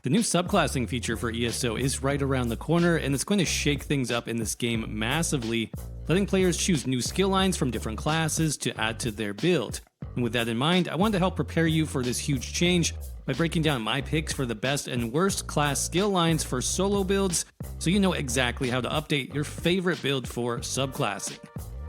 The new subclassing feature for ESO is right around the corner, and it's going to shake things up in this game massively, letting players choose new skill lines from different classes to add to their build. And with that in mind, I wanted to help prepare you for this huge change by breaking down my picks for the best and worst class skill lines for solo builds, so you know exactly how to update your favorite build for subclassing.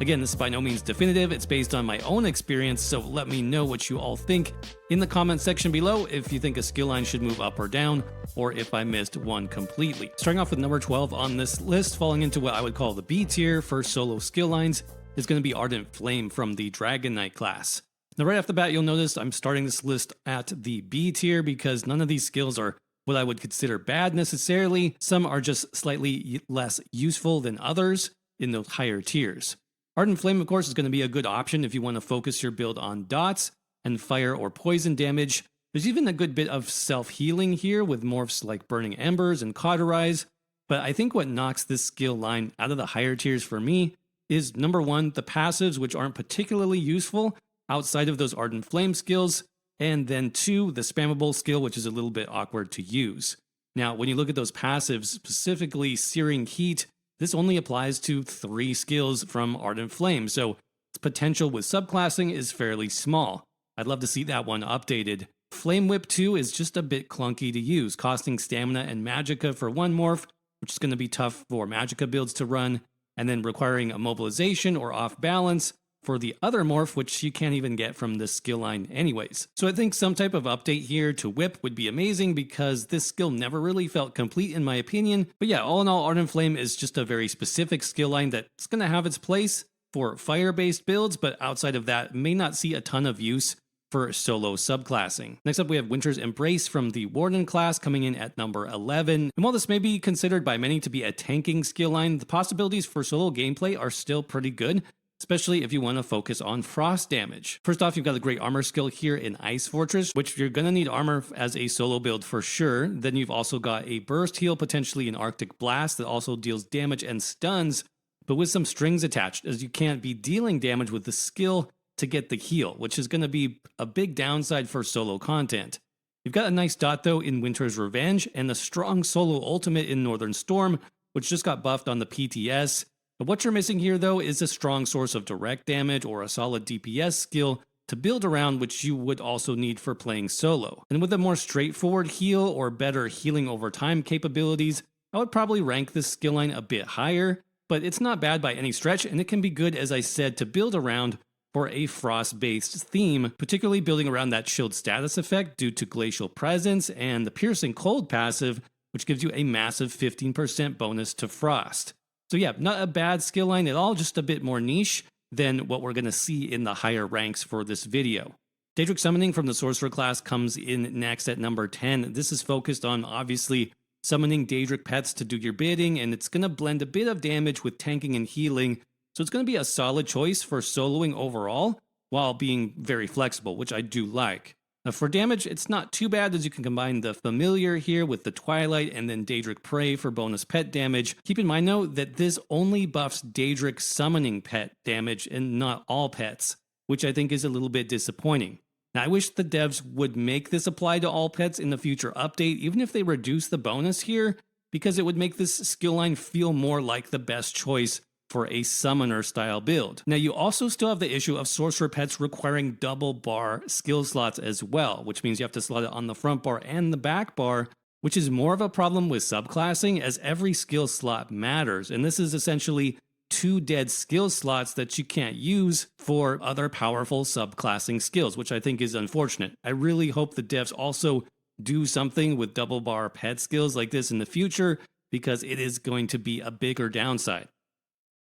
Again, this is by no means definitive, it's based on my own experience, so let me know what you all think in the comment section below if you think a skill line should move up or down, or if I missed one completely. Starting off with number 12 on this list, falling into what I would call the B tier for solo skill lines, is going to be Ardent Flame from the Dragon Knight class. Now right off the bat, you'll notice I'm starting this list at the B tier because none of these skills are what I would consider bad necessarily. Some are just slightly less useful than others in those higher tiers. Ardent Flame, of course, is going to be a good option if you want to focus your build on dots and fire or poison damage. There's even a good bit of self-healing here with morphs like Burning Embers and Cauterize, but I think what knocks this skill line out of the higher tiers for me is number one, the passives, which aren't particularly useful outside of those Ardent Flame skills, and then two, the spammable skill, which is a little bit awkward to use. Now, when you look at those passives, specifically Searing Heat, this only applies to 3 skills from Ardent Flame, so its potential with subclassing is fairly small. I'd love to see that one updated. Flame Whip 2 is just a bit clunky to use, costing stamina and magicka for one morph, which is going to be tough for magicka builds to run, and then requiring immobilization or off balance for the other morph, which you can't even get from this skill line anyways. So I think some type of update here to Whip would be amazing because this skill never really felt complete in my opinion. But yeah, all in all, Ardent Flame is just a very specific skill line that's going to have its place for fire-based builds, but outside of that, may not see a ton of use for solo subclassing. Next up, we have Winter's Embrace from the Warden class coming in at number 11. And while this may be considered by many to be a tanking skill line, the possibilities for solo gameplay are still pretty good, especially if you want to focus on frost damage. First off, you've got a great armor skill here in Ice Fortress, which you're going to need armor as a solo build for sure. Then you've also got a burst heal, potentially an Arctic Blast that also deals damage and stuns, but with some strings attached, as you can't be dealing damage with the skill to get the heal, which is going to be a big downside for solo content. You've got a nice dot though in Winter's Revenge, and a strong solo ultimate in Northern Storm, which just got buffed on the PTS. But what you're missing here though is a strong source of direct damage or a solid DPS skill to build around, which you would also need for playing solo. And with a more straightforward heal or better healing over time capabilities, I would probably rank this skill line a bit higher, but it's not bad by any stretch, and it can be good, as I said, to build around for a frost-based theme, particularly building around that shield status effect due to Glacial Presence and the Piercing Cold passive, which gives you a massive 15% bonus to frost. So yeah, not a bad skill line at all, just a bit more niche than what we're going to see in the higher ranks for this video. Daedric Summoning from the Sorcerer class comes in next at number 10. This is focused on obviously summoning Daedric pets to do your bidding, and it's going to blend a bit of damage with tanking and healing, so it's going to be a solid choice for soloing overall, while being very flexible, which I do like. Now for damage, it's not too bad, as you can combine the Familiar here with the Twilight and then Daedric Prey for bonus pet damage. Keep in mind though that this only buffs Daedric Summoning pet damage and not all pets, which I think is a little bit disappointing. Now I wish the devs would make this apply to all pets in the future update, even if they reduce the bonus here, because it would make this skill line feel more like the best choice for a summoner style build. Now you also still have the issue of sorcerer pets requiring double bar skill slots as well, which means you have to slot it on the front bar and the back bar, which is more of a problem with subclassing, as every skill slot matters, and this is essentially 2 dead skill slots that you can't use for other powerful subclassing skills, which I think is unfortunate. I really hope the devs also do something with double bar pet skills like this in the future, because it is going to be a bigger downside.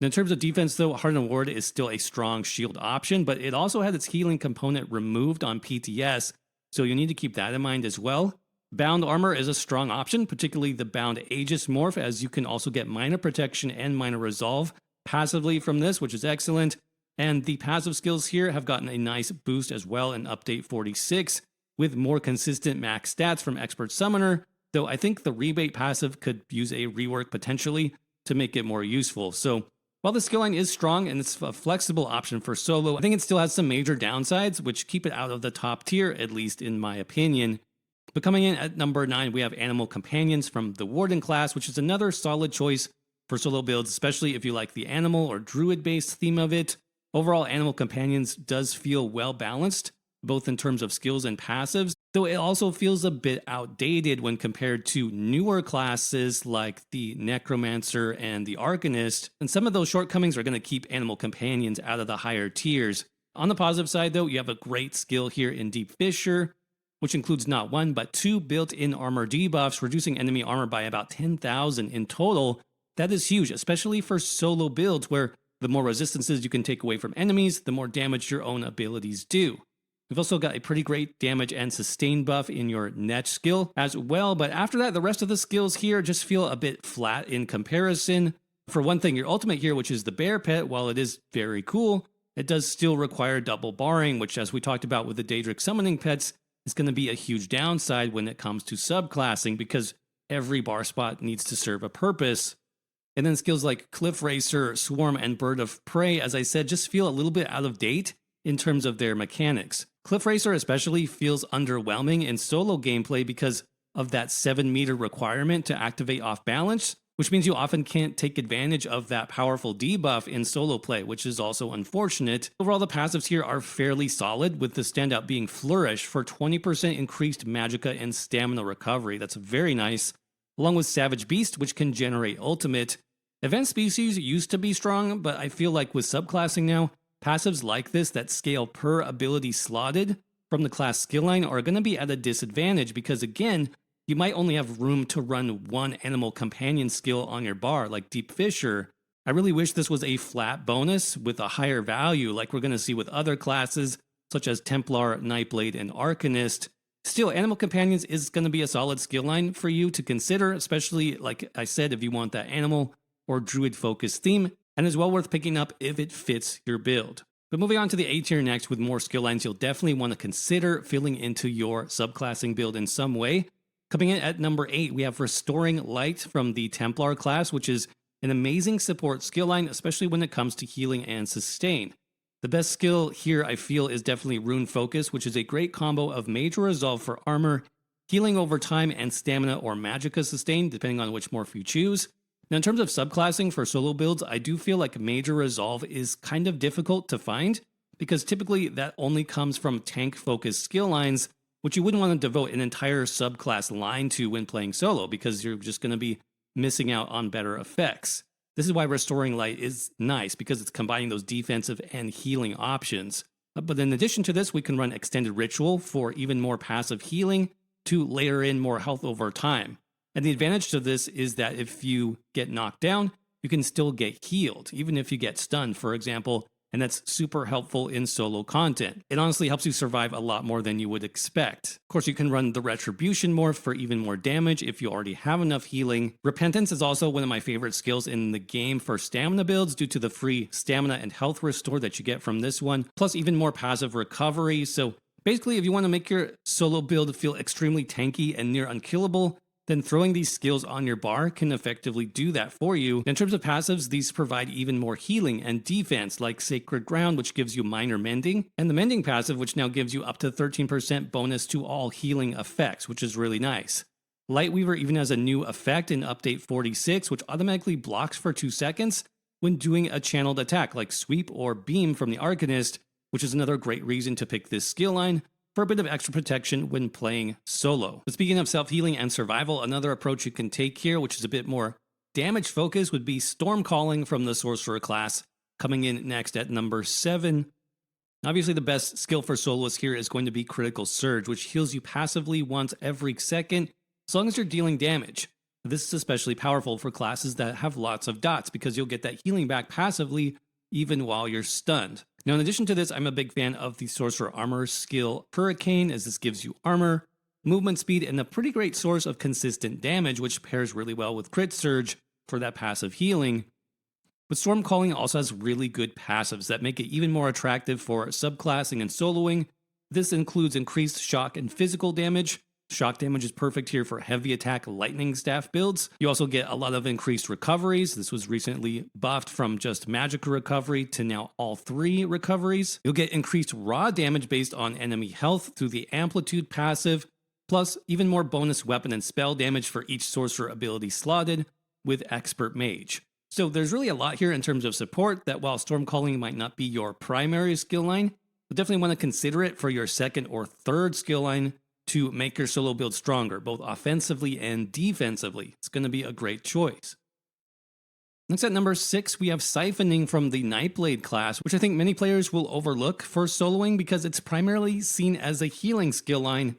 In terms of defense though, Hardened Ward is still a strong shield option, but it also had its healing component removed on PTS, so you need to keep that in mind as well. Bound Armor is a strong option, particularly the Bound Aegis morph, as you can also get Minor Protection and Minor Resolve passively from this, which is excellent. And the passive skills here have gotten a nice boost as well in Update 46, with more consistent max stats from Expert Summoner, though I think the Rebate passive could use a rework potentially to make it more useful. So while the skill line is strong and it's a flexible option for solo, I think it still has some major downsides, which keep it out of the top tier, at least in my opinion. But coming in at number 9, we have Animal Companions from the Warden class, which is another solid choice for solo builds, especially if you like the animal or druid-based theme of it. Overall, Animal Companions does feel well balanced, both in terms of skills and passives, though it also feels a bit outdated when compared to newer classes like the Necromancer and the Arcanist, and some of those shortcomings are going to keep Animal Companions out of the higher tiers. On the positive side though, you have a great skill here in Deep Fissure, which includes not 1 but 2 built-in armor debuffs, reducing enemy armor by about 10,000 in total. That is huge, especially for solo builds where the more resistances you can take away from enemies, the more damage your own abilities do. We've also got a pretty great damage and sustain buff in your Netch skill as well, but after that, the rest of the skills here just feel a bit flat in comparison. For one thing, your ultimate here, which is the Bear Pet, while it is very cool, it does still require double barring, which, as we talked about with the Daedric Summoning pets, is going to be a huge downside when it comes to subclassing because every bar spot needs to serve a purpose. And then skills like Cliff Racer, Swarm, and Bird of Prey, as I said, just feel a little bit out of date in terms of their mechanics. Cliff Racer especially feels underwhelming in solo gameplay because of that 7-meter requirement to activate off balance, which means you often can't take advantage of that powerful debuff in solo play, which is also unfortunate. Overall, the passives here are fairly solid, with the standout being Flourish for 20% increased magicka and stamina recovery. That's very nice, along with Savage Beast, which can generate ultimate. Event Species used to be strong, but I feel like with subclassing now, passives like this that scale per ability slotted from the class skill line are going to be at a disadvantage because, again, you might only have room to run one animal companion skill on your bar, like Deep Fissure. I really wish this was a flat bonus with a higher value, like we're going to see with other classes, such as Templar, Nightblade, and Arcanist. Still, Animal Companions is going to be a solid skill line for you to consider, especially, like I said, if you want that animal or druid-focused theme, and is well worth picking up if it fits your build. But moving on to the A tier next, with more skill lines you'll definitely want to consider filling into your subclassing build in some way. Coming in at number 8, we have Restoring Light from the Templar class, which is an amazing support skill line, especially when it comes to healing and sustain. The best skill here, I feel, is definitely Rune Focus, which is a great combo of Major Resolve for armor, healing over time, and stamina or magicka sustain, depending on which morph you choose. Now, in terms of subclassing for solo builds, I do feel like Major Resolve is kind of difficult to find, because typically that only comes from tank-focused skill lines, which you wouldn't want to devote an entire subclass line to when playing solo, because you're just going to be missing out on better effects. This is why Restoring Light is nice, because it's combining those defensive and healing options. But in addition to this, we can run Extended Ritual for even more passive healing to layer in more health over time. And the advantage to this is that if you get knocked down, you can still get healed, even if you get stunned, for example, and that's super helpful in solo content. It honestly helps you survive a lot more than you would expect. Of course, you can run the Retribution morph for even more damage if you already have enough healing. Repentance is also one of my favorite skills in the game for stamina builds due to the free stamina and health restore that you get from this one, plus even more passive recovery. So basically, if you want to make your solo build feel extremely tanky and near unkillable, then throwing these skills on your bar can effectively do that for you. In terms of passives, these provide even more healing and defense, like Sacred Ground, which gives you minor mending, and the Mending passive, which now gives you up to 13% bonus to all healing effects, which is really nice. Lightweaver even has a new effect in Update 46, which automatically blocks for 2 seconds when doing a channeled attack, like Sweep or Beam from the Arcanist, which is another great reason to pick this skill line for a bit of extra protection when playing solo. But speaking of self-healing and survival, another approach you can take here, which is a bit more damage focused, would be Storm Calling from the Sorcerer class, coming in next at number 7. Obviously, the best skill for soloists here is going to be Critical Surge, which heals you passively once every second, as long as you're dealing damage. This is especially powerful for classes that have lots of dots, because you'll get that healing back passively even while you're stunned. Now, in addition to this, I'm a big fan of the Sorcerer Armor skill Hurricane, as this gives you armor, movement speed, and a pretty great source of consistent damage, which pairs really well with Crit Surge for that passive healing. But Storm Calling also has really good passives that make it even more attractive for subclassing and soloing. This includes increased shock and physical damage. Shock damage is perfect here for heavy attack lightning staff builds. You also get a lot of increased recoveries. This was recently buffed from just magic recovery to now all 3 recoveries. You'll get increased raw damage based on enemy health through the amplitude passive. plus even more bonus weapon and spell damage for each sorcerer ability slotted with Expert Mage. So there's really a lot here in terms of support that while Stormcalling might not be your primary skill line, you definitely want to consider it for your second or third skill line to make your solo build stronger, both offensively and defensively. It's going to be a great choice. Next at number 6, we have Siphoning from the Nightblade class, which I think many players will overlook for soloing because it's primarily seen as a healing skill line.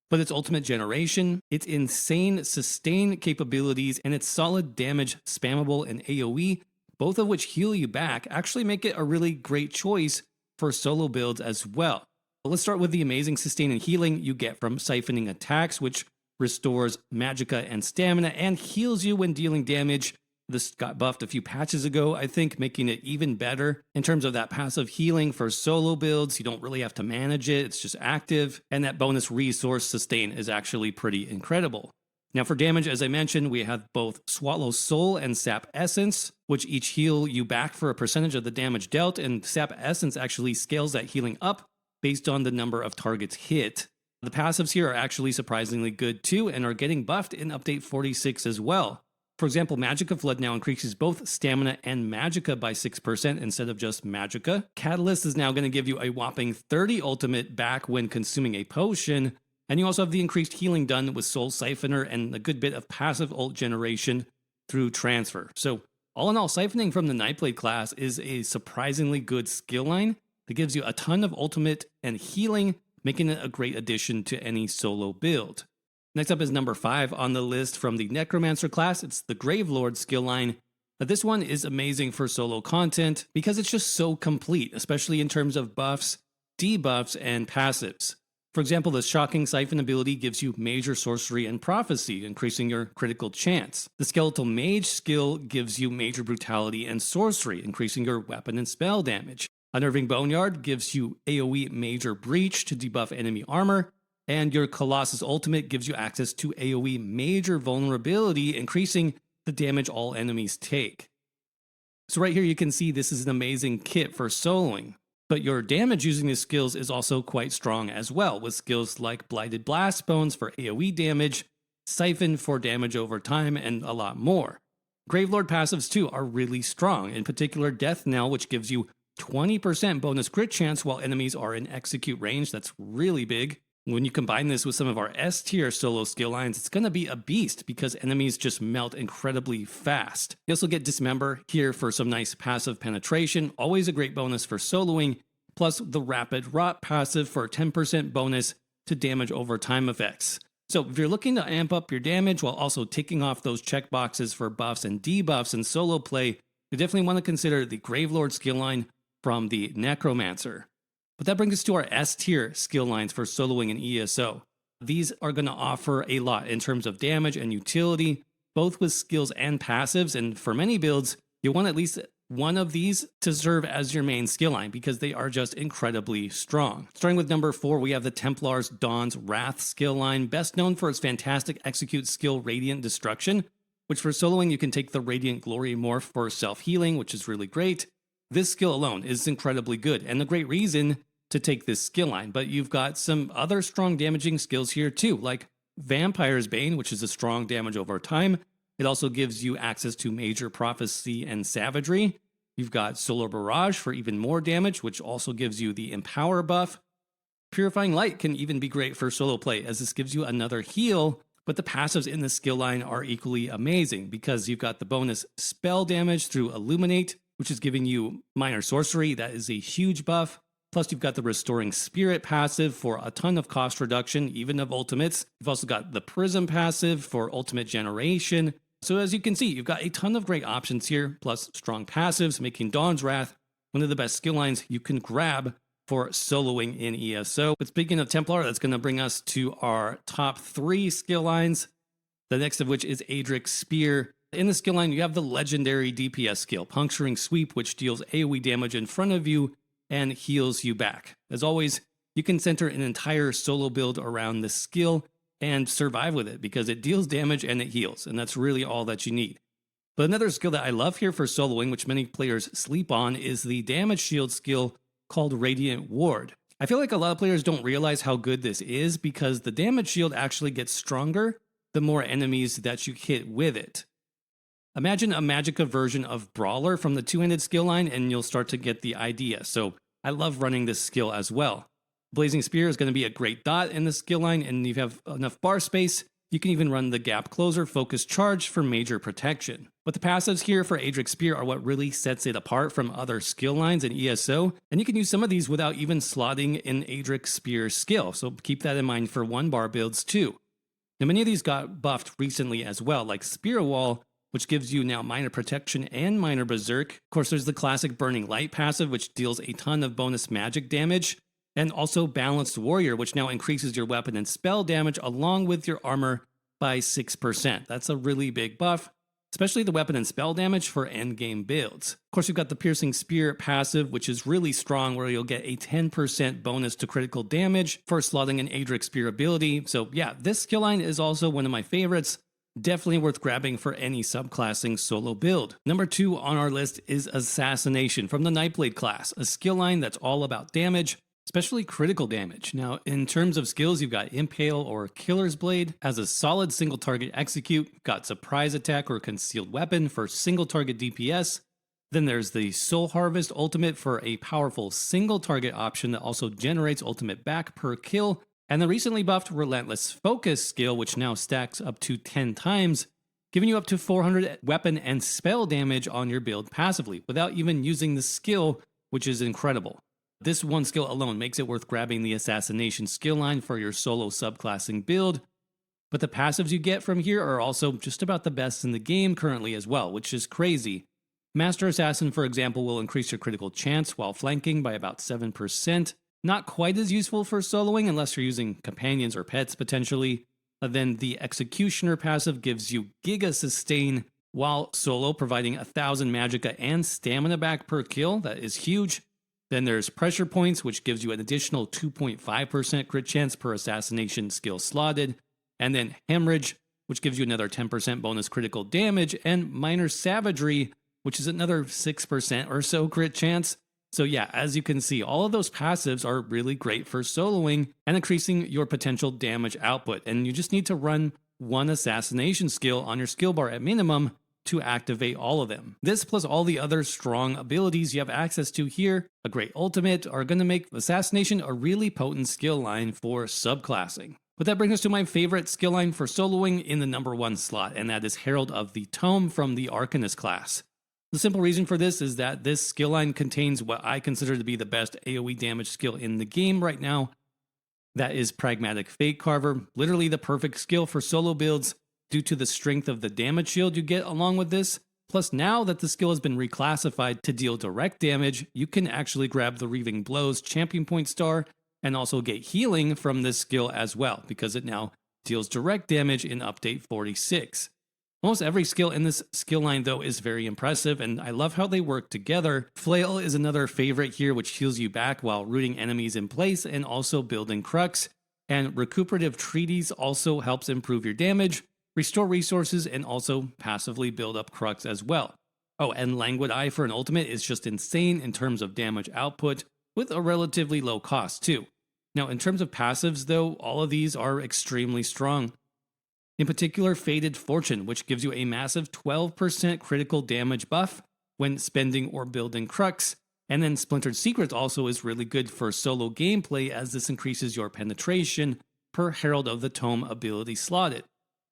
But its ultimate generation, its insane sustain capabilities, and its solid damage, spammable, and AoE, both of which heal you back, actually make it a really great choice for solo builds as well. But let's start with the amazing sustain and healing you get from Siphoning attacks, which restores magicka and stamina and heals you when dealing damage. This got buffed a few patches ago, I think, making it even better in terms of that passive healing for solo builds. You don't really have to manage it, it's just active. And that bonus resource sustain is actually pretty incredible. Now for damage, as I mentioned, we have both Swallow Soul and Sap Essence, which each heal you back for a percentage of the damage dealt, and Sap Essence actually scales that healing up based on the number of targets hit. The passives here are actually surprisingly good too, and are getting buffed in Update 46 as well. For example, Magicka Flood now increases both stamina and magicka by 6% instead of just magicka. Catalyst is now going to give you a whopping 30 ultimate back when consuming a potion, and you also have the increased healing done with Soul Siphoner and a good bit of passive ult generation through transfer. So all in all, Siphoning from the Nightblade class is a surprisingly good skill line that gives you a ton of ultimate and healing, making it a great addition to any solo build. Next up is number 5 on the list from the Necromancer class. It's the Gravelord skill line. Now this one is amazing for solo content because it's just so complete, especially in terms of buffs, debuffs, and passives. For example, the Shocking Siphon ability gives you major sorcery and prophecy, increasing your critical chance. The Skeletal Mage skill gives you major brutality and sorcery, increasing your weapon and spell damage. Unnerving Boneyard gives you AoE Major Breach to debuff enemy armor. And your Colossus Ultimate gives you access to AoE Major Vulnerability, increasing the damage all enemies take. So right here you can see this is an amazing kit for soloing. But your damage using these skills is also quite strong as well, with skills like Blighted Blast Bones for AoE damage, Siphon for damage over time, and a lot more. Gravelord passives too are really strong, in particular Death Knell, which gives you 20% bonus crit chance while enemies are in execute range. That's really big. When you combine this with some of our S tier solo skill lines, it's going to be a beast because enemies just melt incredibly fast. You also get Dismember here for some nice passive penetration, always a great bonus for soloing, plus the Rapid Rot passive for 10% bonus to damage over time effects. So if you're looking to amp up your damage while also ticking off those checkboxes for buffs and debuffs in solo play, you definitely want to consider the Gravelord skill line from the Necromancer. But that brings us to our S tier skill lines for soloing in ESO. These are going to offer a lot in terms of damage and utility, both with skills and passives, and for many builds, you'll want at least one of these to serve as your main skill line because they are just incredibly strong. Starting with number 4, we have the Templar's Dawn's Wrath skill line, best known for its fantastic execute skill Radiant Destruction, which for soloing you can take the Radiant Glory morph for self-healing, which is really great. This skill alone is incredibly good and a great reason to take this skill line, but you've got some other strong damaging skills here too, like Vampire's Bane, which is a strong damage over time. It also gives you access to Major Prophecy and Savagery. You've got Solar Barrage for even more damage, which also gives you the Empower buff. Purifying Light can even be great for solo play, as this gives you another heal, but the passives in this skill line are equally amazing because you've got the bonus spell damage through Illuminate, which is giving you minor sorcery. That is a huge buff. Plus, you've got the Restoring Spirit passive for a ton of cost reduction, even of ultimates. You've also got the Prism passive for ultimate generation. So as you can see, you've got a ton of great options here, plus strong passives, making Dawn's Wrath one of the best skill lines you can grab for soloing in ESO. But speaking of Templar, that's going to bring us to our top 3 skill lines, the next of which is Aedric Spear. In the skill line, you have the legendary DPS skill, Puncturing Sweep, which deals AoE damage in front of you and heals you back. As always, you can center an entire solo build around this skill and survive with it because it deals damage and it heals, and that's really all that you need. But another skill that I love here for soloing, which many players sleep on, is the damage shield skill called Radiant Ward. I feel like a lot of players don't realize how good this is because the damage shield actually gets stronger the more enemies that you hit with it. Imagine a Magicka version of Brawler from the two-handed skill line and you'll start to get the idea. So I love running this skill as well. Blazing Spear is going to be a great dot in the skill line, and if you have enough bar space, you can even run the Gap Closer Focus Charge for major protection. But the passives here for Aedric Spear are what really sets it apart from other skill lines in ESO, and you can use some of these without even slotting in Aedric Spear skill, so keep that in mind for 1-bar builds too. Now many of these got buffed recently as well, like Spear Wall, which gives you now minor protection and minor berserk. Of course, there's the classic Burning Light passive, which deals a ton of bonus magic damage, and also Balanced Warrior, which now increases your weapon and spell damage along with your armor by 6%. That's a really big buff, especially the weapon and spell damage for endgame builds. Of course, you've got the Piercing Spear passive, which is really strong, where you'll get a 10% bonus to critical damage for slotting an Aedric Spear ability. So yeah, this skill line is also one of my favorites. Definitely worth grabbing for any subclassing solo build. Number 2 on our list is Assassination from the Nightblade class, a skill line that's all about damage, especially critical damage. Now, in terms of skills, you've got Impale or Killer's Blade as a solid single target execute, got Surprise Attack or Concealed Weapon for single target DPS. Then there's the Soul Harvest ultimate for a powerful single target option that also generates ultimate back per kill. And the recently buffed Relentless Focus skill, which now stacks up to 10 times, giving you up to 400 weapon and spell damage on your build passively, without even using the skill, which is incredible. This one skill alone makes it worth grabbing the Assassination skill line for your solo subclassing build, but the passives you get from here are also just about the best in the game currently as well, which is crazy. Master Assassin, for example, will increase your critical chance while flanking by about 7%. Not quite as useful for soloing unless you're using companions or pets potentially. Then the Executioner passive gives you Giga Sustain while solo, providing 1,000 Magicka and stamina back per kill. That is huge. Then there's Pressure Points, which gives you an additional 2.5% crit chance per assassination skill slotted. And then Hemorrhage, which gives you another 10% bonus critical damage. And Minor Savagery, which is another 6% or so crit chance. So yeah, as you can see, all of those passives are really great for soloing and increasing your potential damage output. And you just need to run one assassination skill on your skill bar at minimum to activate all of them. This plus all the other strong abilities you have access to here, a great ultimate, are going to make Assassination a really potent skill line for subclassing. But that brings us to my favorite skill line for soloing in the number 1 slot, and that is Herald of the Tome from the Arcanist class. The simple reason for this is that this skill line contains what I consider to be the best AoE damage skill in the game right now. That is Pragmatic Fate Carver, literally the perfect skill for solo builds due to the strength of the damage shield you get along with this. Plus, now that the skill has been reclassified to deal direct damage, you can actually grab the Reaving Blows Champion Point star and also get healing from this skill as well, because it now deals direct damage in update 46. Almost every skill in this skill line, though, is very impressive, and I love how they work together. Flail is another favorite here, which heals you back while rooting enemies in place and also building Crux. And Recuperative Treaties also helps improve your damage, restore resources, and also passively build up Crux as well. Oh, and Languid Eye for an ultimate is just insane in terms of damage output, with a relatively low cost too. Now, in terms of passives, though, all of these are extremely strong. In particular, Fated Fortune, which gives you a massive 12% critical damage buff when spending or building Crux. And then Splintered Secrets also is really good for solo gameplay, as this increases your penetration per Herald of the Tome ability slotted.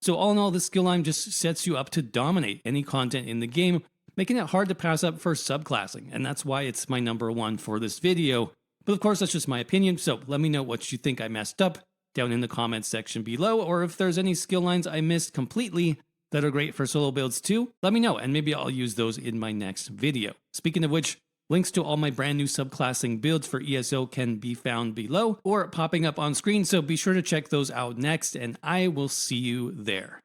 So all in all, this skill line just sets you up to dominate any content in the game, making it hard to pass up for subclassing, and that's why it's my number 1 for this video. But of course, that's just my opinion, so let me know what you think I messed up down in the comments section below, or if there's any skill lines I missed completely that are great for solo builds too, let me know, and maybe I'll use those in my next video. Speaking of which, links to all my brand new subclassing builds for ESO can be found below or popping up on screen, so be sure to check those out next, and I will see you there.